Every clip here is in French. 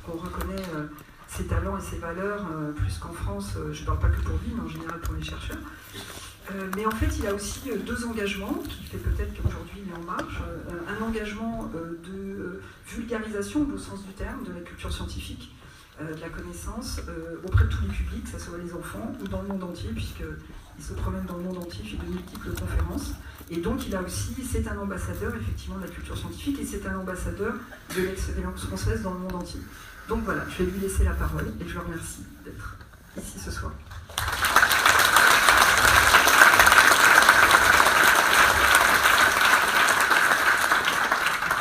qu'on reconnaît ses talents et ses valeurs, plus qu'en France, je ne parle pas que pour lui, mais en général pour les chercheurs. Mais en fait, il a aussi deux engagements, qui fait peut-être qu'aujourd'hui il est en marge. Un engagement de vulgarisation, au sens du terme, de la culture scientifique, de la connaissance, auprès de tous les publics, que ce soit les enfants ou dans le monde entier, puisqu'il se promène dans le monde entier, il fait de multiples conférences. Et donc, c'est un ambassadeur, effectivement, de la culture scientifique, et c'est un ambassadeur de l'excellence française dans le monde entier. Donc voilà, je vais lui laisser la parole, et je le remercie d'être ici ce soir.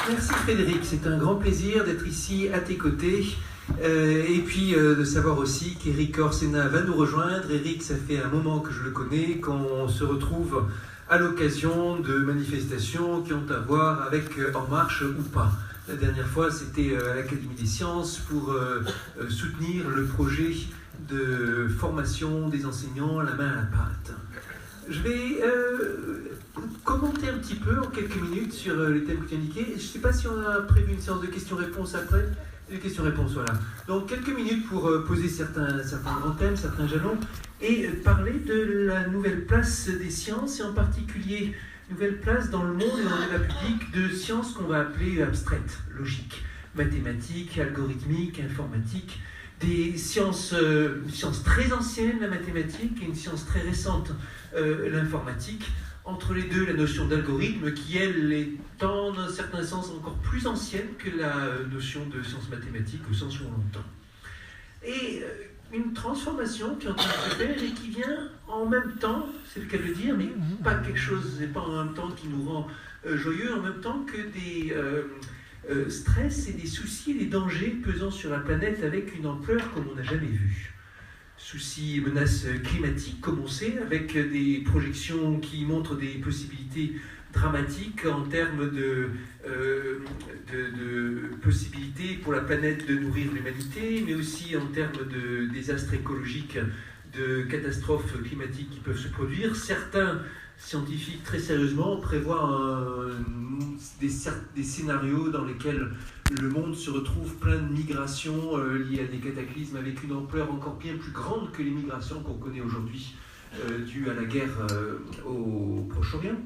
Merci Frédéric, c'est un grand plaisir d'être ici à tes côtés et puis de savoir aussi qu'Éric Orsena va nous rejoindre. Éric, ça fait un moment que je le connais, qu'on se retrouve à l'occasion de manifestations qui ont à voir avec En Marche ou pas. La dernière fois, c'était à l'Académie des Sciences pour soutenir le projet de formation des enseignants à la main à la pâte. Je vais commenter un petit peu en quelques minutes sur les thèmes que tu as indiqués. Je ne sais pas si on a prévu une séance de questions-réponses après. Des questions-réponses, voilà. Donc quelques minutes pour poser certains grands thèmes, certains jalons, et parler de la nouvelle place des sciences, et en particulier nouvelle place dans le monde et dans le débat public de sciences qu'on va appeler abstraites, logiques, mathématiques, algorithmiques, informatiques, des sciences, une science très ancienne, la mathématique, et une science très récente, l'informatique. Entre les deux, la notion d'algorithme qui, elle, est dans un certain sens encore plus ancienne que la notion de science mathématique au sens où on l'entend. Et une transformation qui est en train de se faire et qui vient en même temps, c'est le cas de le dire, mais pas quelque chose, c'est pas en même temps qui nous rend joyeux, en même temps que des stress et des soucis et des dangers pesant sur la planète avec une ampleur comme on n'a jamais vu. Soucis et menaces climatiques, comme on sait, avec des projections qui montrent des possibilités dramatiques en termes de possibilités pour la planète de nourrir l'humanité, mais aussi en termes de désastres écologiques, de catastrophes climatiques qui peuvent se produire. Certains scientifiques, très sérieusement, prévoient des scénarios dans lesquels le monde se retrouve plein de migrations liées à des cataclysmes avec une ampleur encore bien plus grande que les migrations qu'on connaît aujourd'hui dues à la guerre au Proche-Orient.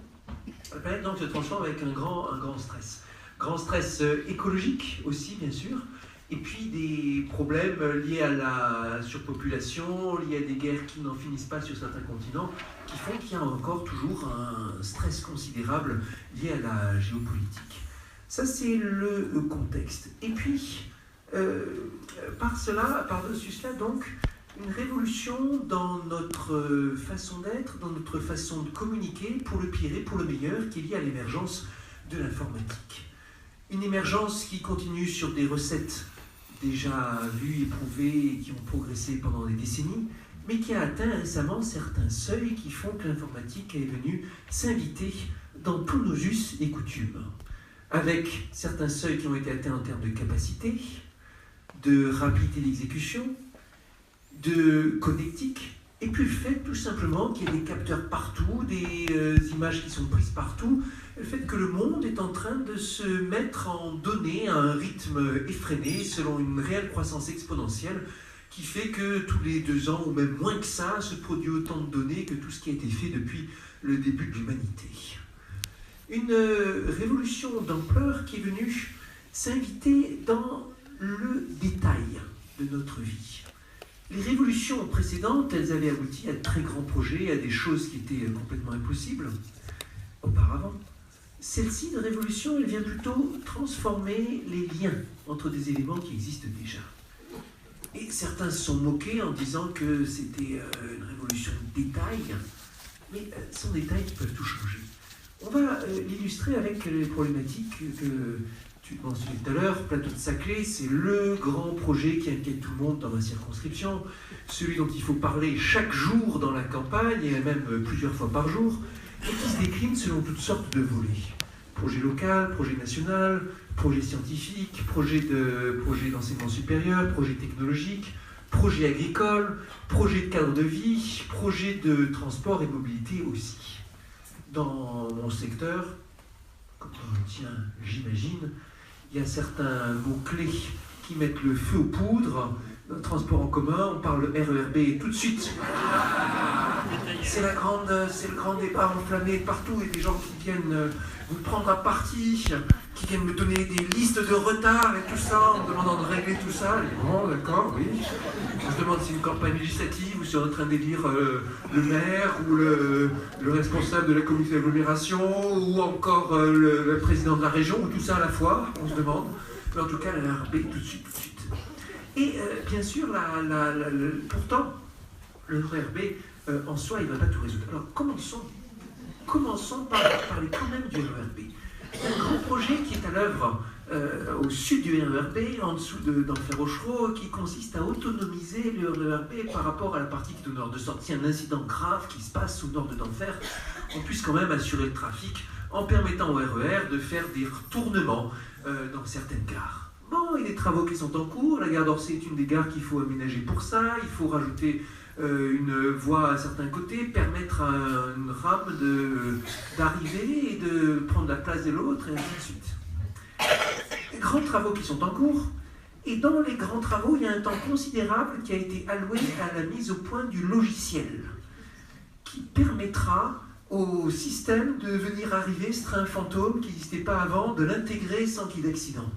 La planète donc se transforme avec un grand stress. Grand stress écologique aussi, bien sûr, et puis des problèmes liés à la surpopulation, liés à des guerres qui n'en finissent pas sur certains continents, qui font qu'il y a encore toujours un stress considérable lié à la géopolitique. Ça, c'est le contexte. Et puis, par-dessus cela, donc, une révolution dans notre façon d'être, dans notre façon de communiquer, pour le pire et pour le meilleur, qui est liée à l'émergence de l'informatique. Une émergence qui continue sur des recettes déjà vues, éprouvées, et qui ont progressé pendant des décennies, mais qui a atteint récemment certains seuils qui font que l'informatique est venue s'inviter dans tous nos us et coutumes, avec certains seuils qui ont été atteints en termes de capacité, de rapidité d'exécution, de connectique, et puis le fait tout simplement qu'il y ait des capteurs partout, des images qui sont prises partout, le fait que le monde est en train de se mettre en données à un rythme effréné selon une réelle croissance exponentielle qui fait que tous les 2 ans, ou même moins que ça, se produit autant de données que tout ce qui a été fait depuis le début de l'humanité. Une révolution d'ampleur qui est venue s'inviter dans le détail de notre vie. Les révolutions précédentes, elles avaient abouti à de très grands projets, à des choses qui étaient complètement impossibles auparavant. Celle-ci, de révolution, elle vient plutôt transformer les liens entre des éléments qui existent déjà. Et certains se sont moqués en disant que c'était une révolution de détail, mais sans détail qui peuvent tout changer. On va l'illustrer avec les problématiques que tu mentionnais tout à l'heure. Plateau de Saclay, c'est le grand projet qui inquiète tout le monde dans ma circonscription, celui dont il faut parler chaque jour dans la campagne, et même plusieurs fois par jour, et qui se décline selon toutes sortes de volets. Projet local, projet national, projet scientifique, projet d'enseignement supérieur, projet technologique, projet agricole, projet de cadre de vie, projet de transport et mobilité aussi. Dans mon secteur, comme on le tient, j'imagine, il y a certains mots-clés qui mettent le feu aux poudres. Dans le transport en commun, on parle RERB tout de suite. C'est le grand débat enflammé partout, et des gens qui viennent vous prendre à partie, qui viennent me donner des listes de retard et tout ça, en me demandant de régler tout ça. Et bon, d'accord, oui. Je me demande si c'est une campagne législative ou si on est en train d'élire le maire ou le responsable de la communauté d'agglomération ou encore le président de la région, ou tout ça à la fois, on se demande. Mais en tout cas, la RERB tout de suite. Et bien sûr, pourtant, le RERB en soi, il ne va pas tout résoudre. Alors commençons par parler quand même du RERB. Un grand projet qui est à l'œuvre au sud du RERB, en dessous d'Enfer Rochereau, qui consiste à autonomiser le RERB par rapport à la partie qui est au nord, de sorte qu'il y a un incident grave qui se passe au nord de d'Enfer, on puisse quand même assurer le trafic en permettant au RER de faire des retournements dans certaines gares. Bon, il y a des travaux qui sont en cours. La gare d'Orsay est une des gares qu'il faut aménager pour ça. Il faut rajouter une voie à certains côtés, permettre à une rame d'arriver et de prendre la place de l'autre, et ainsi de suite. Les grands travaux qui sont en cours. Et dans les grands travaux, il y a un temps considérable qui a été alloué à la mise au point du logiciel, qui permettra au système de venir arriver, ce train fantôme qui n'existait pas avant, de l'intégrer sans qu'il y ait d'accident.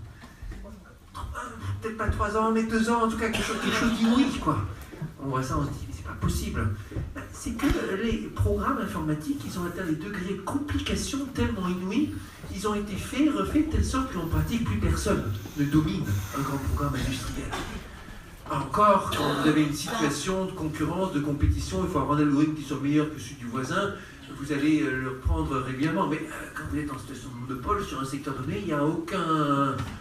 Peut-être pas 3 ans, mais 2 ans, en tout cas quelque chose d'inouï, quoi. On voit ça, on se dit, mais c'est pas possible. C'est que les programmes informatiques, ils ont atteint des degrés de complication tellement inouïs, ils ont été refaits de telle sorte qu'en pratique, plus personne ne domine un grand programme industriel. Encore, quand vous avez une situation de concurrence, de compétition, il faut avoir un algorithme qui soit meilleur que celui du voisin, vous allez le prendre régulièrement. Mais quand vous êtes en situation de monopole sur un secteur donné, il n'y a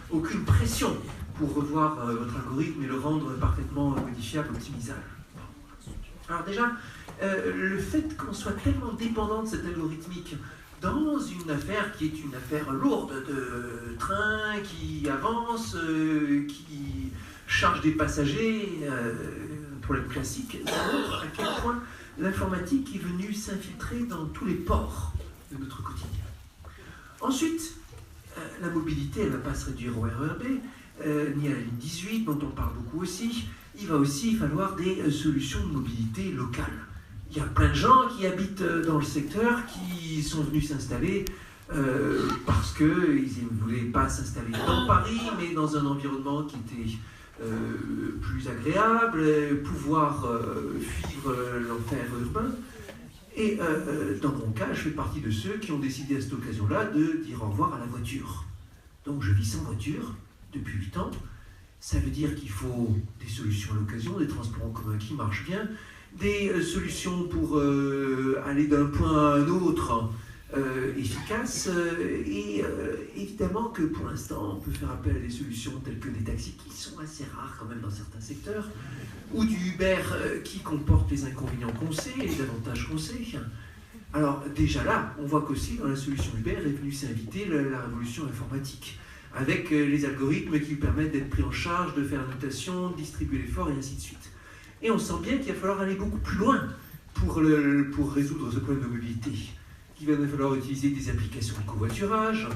aucune pression pour revoir votre algorithme et le rendre parfaitement modifiable, optimisable. Alors déjà, le fait qu'on soit tellement dépendant de cette algorithmique dans une affaire qui est une affaire lourde de train, qui avance, qui charge des passagers, un problème classique, ça montre à quel point l'informatique est venue s'infiltrer dans tous les pores de notre quotidien. Ensuite, la mobilité, elle ne va pas se réduire au RERB, ni à la ligne 18, dont on parle beaucoup aussi. Il va aussi falloir des solutions de mobilité locale. Il y a plein de gens qui habitent dans le secteur, qui sont venus s'installer parce qu'ils ne voulaient pas s'installer dans Paris, mais dans un environnement qui était plus agréable, pouvoir suivre l'enfer urbain. Et dans mon cas, je fais partie de ceux qui ont décidé à cette occasion-là de dire au revoir à la voiture. Donc je vis sans voiture depuis 8 ans. Ça veut dire qu'il faut des solutions à l'occasion, des transports en commun qui marchent bien, des solutions pour aller d'un point à un autre efficaces, et évidemment que pour l'instant on peut faire appel à des solutions telles que des taxis qui sont assez rares quand même dans certains secteurs, ou du Uber qui comporte les inconvénients qu'on sait et les avantages qu'on sait. Alors déjà là, on voit qu'aussi dans la solution Uber est venue s'inviter la révolution informatique, avec les algorithmes qui permettent d'être pris en charge, de faire la notation, de distribuer l'effort et ainsi de suite. Et on sent bien qu'il va falloir aller beaucoup plus loin pour résoudre ce problème de mobilité. Il va falloir utiliser des applications de covoiturage,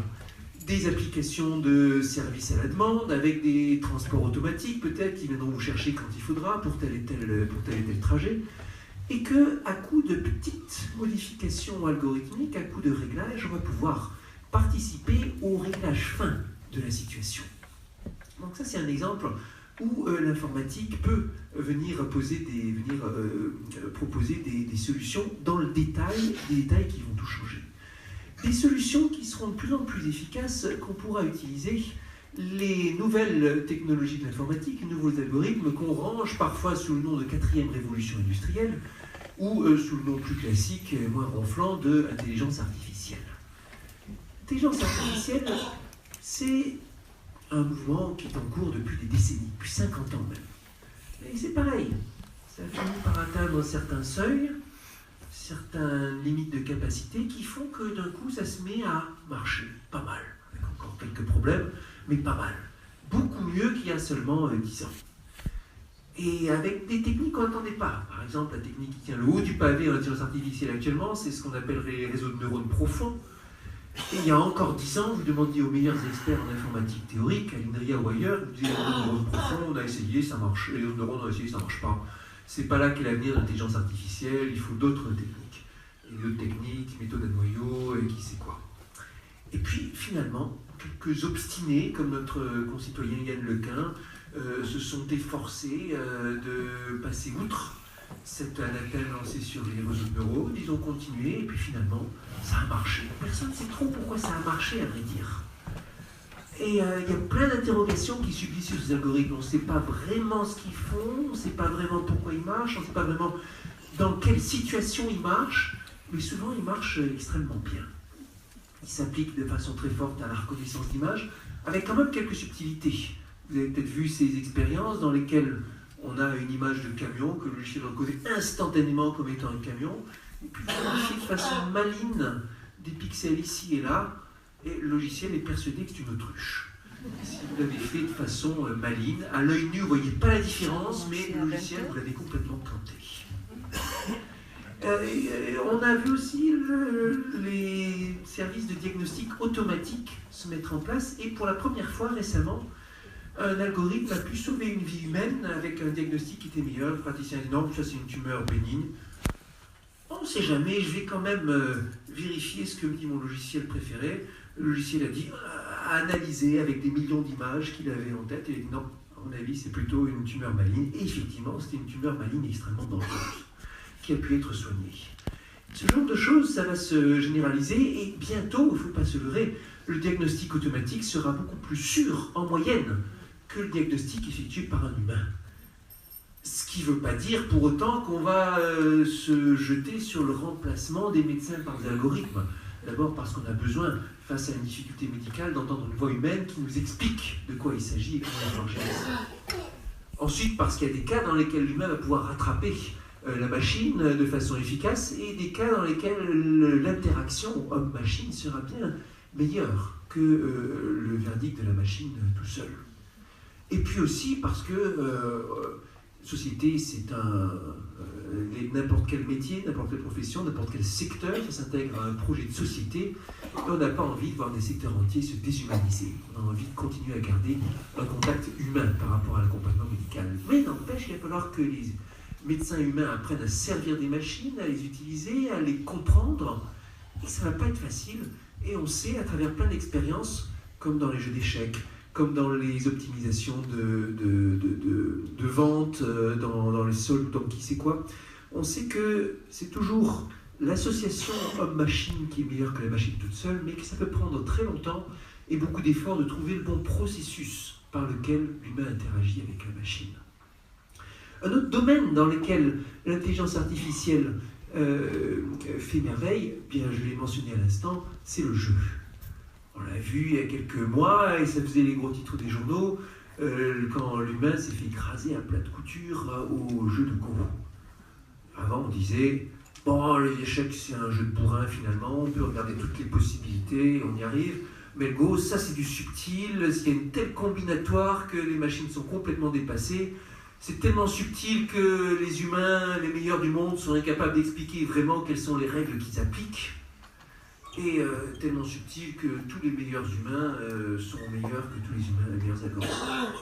des applications de service à la demande, avec des transports automatiques peut-être qui viendront vous chercher quand il faudra pour tel et tel trajet, et qu'à coup de petites modifications algorithmiques, à coup de réglage, on va pouvoir participer au réglage fin de la situation. Donc ça c'est un exemple où l'informatique peut venir proposer des solutions dans le détail, des détails qui vont tout changer. Des solutions qui seront de plus en plus efficaces, qu'on pourra utiliser les nouvelles technologies de l'informatique, les nouveaux algorithmes qu'on range parfois sous le nom de 4e révolution industrielle ou sous le nom plus classique et moins ronflant de intelligence artificielle. L'intelligence artificielle, c'est un mouvement qui est en cours depuis des décennies, depuis 50 ans même. Et c'est pareil, ça finit par atteindre certains seuils, certaines limites de capacité qui font que d'un coup ça se met à marcher, pas mal, avec encore quelques problèmes, mais pas mal. Beaucoup mieux qu'il y a seulement 10 ans. Et avec des techniques qu'on n'attendait pas. Par exemple, la technique qui tient le haut du pavé en intelligence artificielle actuellement, c'est ce qu'on appelle les réseaux de neurones profonds. Et il y a encore 10 ans, vous demandiez aux meilleurs experts en informatique théorique, à l'INRIA ou ailleurs, vous disiez les neurones profonds, on a essayé, ça marche, les neurones on a essayé, ça marche pas. C'est pas là qu'est l'avenir de l'intelligence artificielle, il faut d'autres techniques. Et d'autres techniques, méthodes à noyau, et qui sait quoi. Et puis, finalement, quelques obstinés, comme notre concitoyen Yann Lequin, se sont efforcés de passer outre cet anathème lancé sur les réseaux de neurones. Ils ont continué, et puis finalement, ça a marché. Personne ne sait trop pourquoi ça a marché, à vrai dire. Et il y a plein d'interrogations qui subsistent sur ces algorithmes. On ne sait pas vraiment ce qu'ils font, on ne sait pas vraiment pourquoi ils marchent, on ne sait pas vraiment dans quelle situation ils marchent, mais souvent ils marchent extrêmement bien. Ils s'appliquent de façon très forte à la reconnaissance d'images, avec quand même quelques subtilités. Vous avez peut-être vu ces expériences dans lesquelles on a une image de camion que le logiciel reconnaît instantanément comme étant un camion, et puis vous modifiez de façon maligne des pixels ici et là, et le logiciel est persuadé que c'est une autruche. Si vous l'avez fait de façon maligne, à l'œil nu, vous ne voyez pas la différence, mais le logiciel, vous l'avez complètement planté. On a vu aussi les services de diagnostic automatique se mettre en place, et pour la première fois récemment, un algorithme a pu sauver une vie humaine avec un diagnostic qui était meilleur. Le praticien a dit non, ça c'est une tumeur bénigne. On ne sait jamais, je vais quand même vérifier ce que me dit mon logiciel préféré. Le logiciel a dit, a analysé avec des millions d'images qu'il avait en tête, et il a dit non, à mon avis c'est plutôt une tumeur maligne. Et effectivement, c'était une tumeur maligne extrêmement dangereuse, qui a pu être soignée. Ce genre de choses, ça va se généraliser, et bientôt, il ne faut pas se leurrer, le diagnostic automatique sera beaucoup plus sûr, en moyenne, que le diagnostic effectué par un humain. Ce qui ne veut pas dire pour autant qu'on va se jeter sur le remplacement des médecins par des algorithmes. D'abord parce qu'on a besoin, face à une difficulté médicale, d'entendre une voix humaine qui nous explique de quoi il s'agit et comment on va gérer ça. Ensuite, parce qu'il y a des cas dans lesquels l'humain va pouvoir rattraper la machine de façon efficace, et des cas dans lesquels l'interaction homme-machine sera bien meilleure que le verdict de la machine tout seul. Et puis aussi parce que société, c'est n'importe quel métier, n'importe quelle profession, n'importe quel secteur, ça s'intègre à un projet de société, et on n'a pas envie de voir des secteurs entiers se déshumaniser. On a envie de continuer à garder un contact humain par rapport à l'accompagnement médical. Mais n'empêche, il va falloir que les médecins humains apprennent à servir des machines, à les utiliser, à les comprendre, et ça ne va pas être facile. Et on sait, à travers plein d'expériences, comme dans les jeux d'échecs, comme dans les optimisations de vente, dans les soldes, dans qui sait quoi, on sait que c'est toujours l'association homme-machine qui est meilleure que la machine toute seule, mais que ça peut prendre très longtemps et beaucoup d'efforts de trouver le bon processus par lequel l'humain interagit avec la machine. Un autre domaine dans lequel l'intelligence artificielle fait merveille, bien je l'ai mentionné à l'instant, c'est le jeu. On l'a vu il y a quelques mois, et ça faisait les gros titres des journaux, quand l'humain s'est fait écraser à plat de couture au jeu de Go. Avant, on disait, bon, les échecs, c'est un jeu de bourrin finalement, on peut regarder toutes les possibilités, on y arrive, mais le Go, ça c'est du subtil, il y a une telle combinatoire que les machines sont complètement dépassées. C'est tellement subtil que les humains, les meilleurs du monde, sont incapables d'expliquer vraiment quelles sont les règles qu'ils appliquent. Et tellement subtil que tous les meilleurs humains sont meilleurs que tous les humains, les meilleurs algorithmes.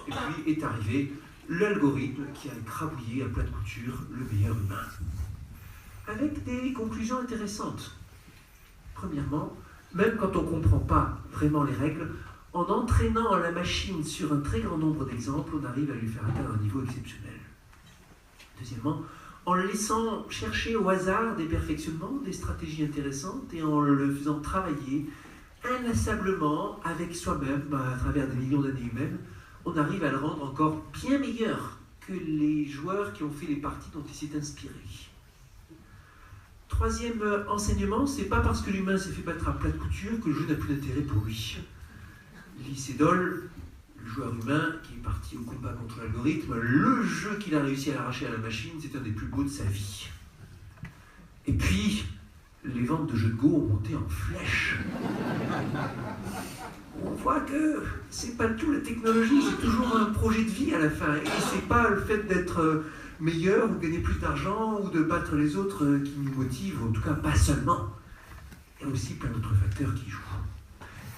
Et puis est arrivé l'algorithme qui a écrabouillé à plat de couture le meilleur humain. Avec des conclusions intéressantes. Premièrement, même quand on ne comprend pas vraiment les règles, en entraînant la machine sur un très grand nombre d'exemples, on arrive à lui faire atteindre un niveau exceptionnel. Deuxièmement, en le laissant chercher au hasard des perfectionnements, des stratégies intéressantes, et en le faisant travailler inlassablement avec soi-même, à travers des millions d'années humaines, on arrive à le rendre encore bien meilleur que les joueurs qui ont fait les parties dont il s'est inspiré. Troisième enseignement, c'est pas parce que l'humain s'est fait battre à plat de couture que le jeu n'a plus d'intérêt pour lui. Lee Sedol, le joueur humain qui est parti au combat contre l'algorithme, le jeu qu'il a réussi à arracher à la machine, c'est un des plus beaux de sa vie. Et puis, les ventes de jeux de Go ont monté en flèche. On voit que c'est pas tout la technologie, c'est toujours un projet de vie à la fin. Et c'est pas le fait d'être meilleur ou gagner plus d'argent ou de battre les autres qui nous motive, en tout cas pas seulement. Il y a aussi plein d'autres facteurs qui jouent.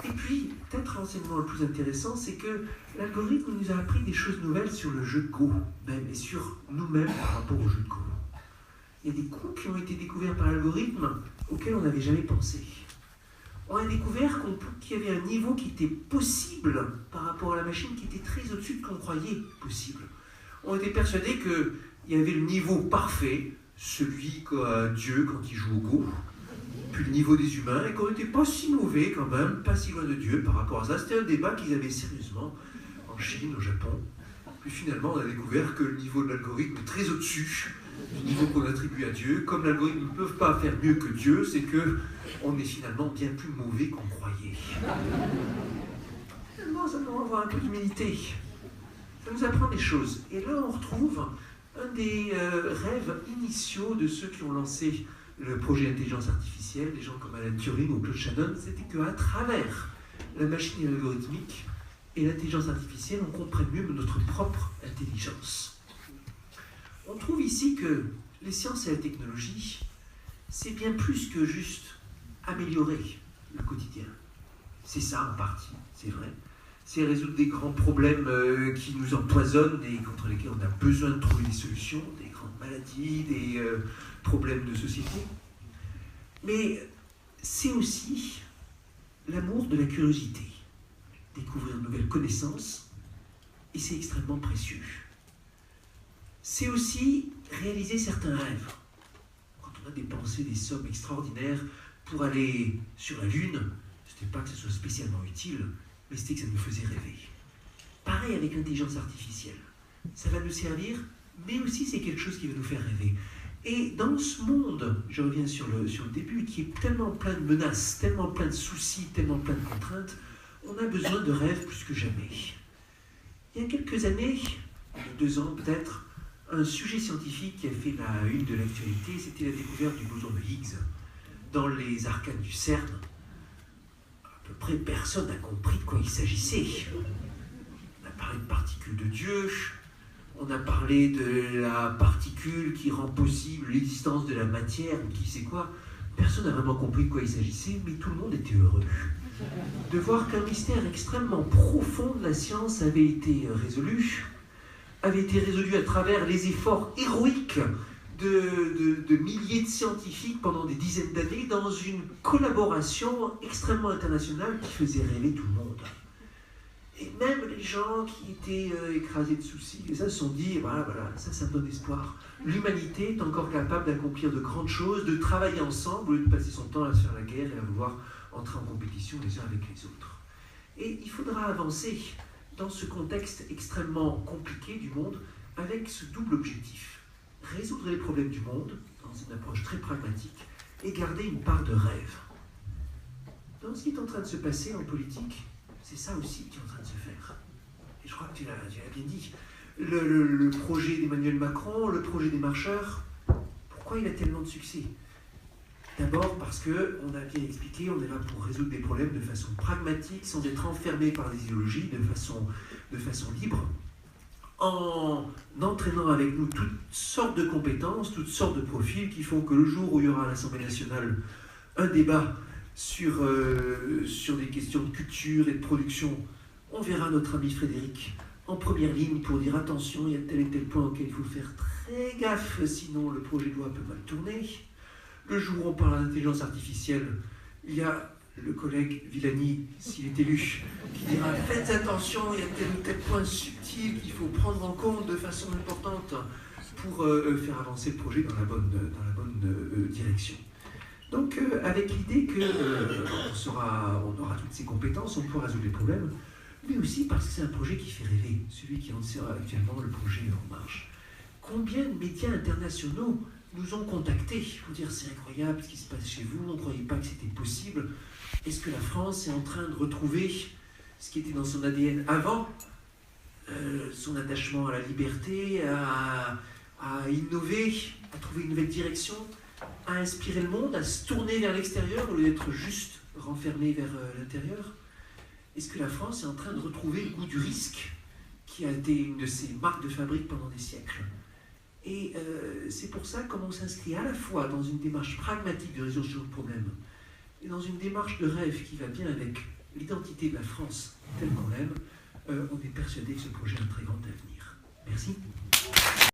Et puis, peut-être l'enseignement le plus intéressant, c'est que l'algorithme nous a appris des choses nouvelles sur le jeu de Go, même, et sur nous-mêmes par rapport au jeu de Go. Il y a des coups qui ont été découverts par l'algorithme auxquels on n'avait jamais pensé. On a découvert qu'il y avait un niveau qui était possible par rapport à la machine qui était très au-dessus de ce qu'on croyait possible. On était persuadé qu'il y avait le niveau parfait, celui qu'a Dieu quand il joue au Go, puis le niveau des humains, et qu'on n'était pas si mauvais quand même, pas si loin de Dieu par rapport à ça. C'était un débat qu'ils avaient sérieusement en Chine, au Japon. Puis finalement, on a découvert que le niveau de l'algorithme est très au-dessus du niveau qu'on attribue à Dieu. Comme l'algorithme ne peut pas faire mieux que Dieu, c'est qu'on est finalement bien plus mauvais qu'on croyait. Finalement, ça doit avoir un peu d'humilité. Ça nous apprend des choses. Et là, on retrouve un des rêves initiaux de ceux qui ont lancé le projet intelligence artificielle, des gens comme Alan Turing ou Claude Shannon, c'était qu'à travers la machine et l'algorithmique et l'intelligence artificielle, on comprenne mieux notre propre intelligence. On trouve ici que les sciences et la technologie, c'est bien plus que juste améliorer le quotidien. C'est ça en partie, c'est vrai. C'est résoudre des grands problèmes qui nous empoisonnent et contre lesquels on a besoin de trouver des solutions, des grandes maladies, des problèmes de société. Mais c'est aussi l'amour de la curiosité, découvrir de nouvelles connaissances, et c'est extrêmement précieux. C'est aussi réaliser certains rêves. Quand on a dépensé des sommes extraordinaires pour aller sur la Lune, ce n'était pas que ce soit spécialement utile, mais c'était que ça nous faisait rêver. Pareil avec l'intelligence artificielle. Ça va nous servir, mais aussi c'est quelque chose qui va nous faire rêver. Et dans ce monde, je reviens sur le début, qui est tellement plein de menaces, tellement plein de soucis, tellement plein de contraintes, on a besoin de rêves plus que jamais. Il y a quelques années, 2 ans peut-être, un sujet scientifique qui a fait la une de l'actualité, c'était la découverte du boson de Higgs dans les arcanes du CERN. À peu près personne n'a compris de quoi il s'agissait. On a parlé de particules de Dieu, on a parlé de la particule qui rend possible l'existence de la matière, ou qui sait quoi. Personne n'a vraiment compris de quoi il s'agissait, mais tout le monde était heureux de voir qu'un mystère extrêmement profond de la science avait été résolu à travers les efforts héroïques de milliers de scientifiques pendant des dizaines d'années dans une collaboration extrêmement internationale qui faisait rêver tout le monde. Et même les gens qui étaient écrasés de soucis, et ça se sont dit, voilà, ça me donne espoir. L'humanité est encore capable d'accomplir de grandes choses, de travailler ensemble, au lieu de passer son temps à se faire la guerre et à vouloir entrer en compétition les uns avec les autres. Et il faudra avancer dans ce contexte extrêmement compliqué du monde avec ce double objectif. Résoudre les problèmes du monde dans une approche très pragmatique et garder une part de rêve. Dans ce qui est en train de se passer en politique, c'est ça aussi qui est en train de se faire. Et je crois que tu l'as bien dit. Le projet d'Emmanuel Macron, le projet des marcheurs, pourquoi il a tellement de succès ? D'abord parce qu'on a bien expliqué, on est là pour résoudre des problèmes de façon pragmatique, sans être enfermé par des idéologies, de façon libre, en entraînant avec nous toutes sortes de compétences, toutes sortes de profils qui font que le jour où il y aura à l'Assemblée nationale un débat sur des questions de culture et de production, on verra notre ami Frédéric en première ligne pour dire attention, il y a tel et tel point auquel il faut faire très gaffe, sinon le projet de loi peut mal tourner. Le jour où on parle d'intelligence artificielle, il y a le collègue Villani, s'il est élu, qui dira « Faites attention, il y a tel ou tel point subtil qu'il faut prendre en compte de façon importante pour faire avancer le projet dans la bonne direction. » Donc, avec l'idée qu'on aura toutes ces compétences, on pourra résoudre les problèmes, mais aussi parce que c'est un projet qui fait rêver, celui qui lance actuellement le projet En Marche. Combien de médias internationaux nous ont contactés pour dire c'est incroyable ce qui se passe chez vous, on ne croyait pas que c'était possible. Est-ce que la France est en train de retrouver ce qui était dans son ADN avant, son attachement à la liberté, à innover, à trouver une nouvelle direction, à inspirer le monde, à se tourner vers l'extérieur au lieu d'être juste renfermé vers l'intérieur? Est-ce que la France est en train de retrouver le goût du risque qui a été une de ses marques de fabrique pendant des siècles? Et c'est pour ça qu'on s'inscrit à la fois dans une démarche pragmatique de résolution de problèmes Et dans une démarche de rêve qui va bien avec l'identité de la France telle qu'on l'aime, on est persuadé que ce projet a un très grand avenir. Merci.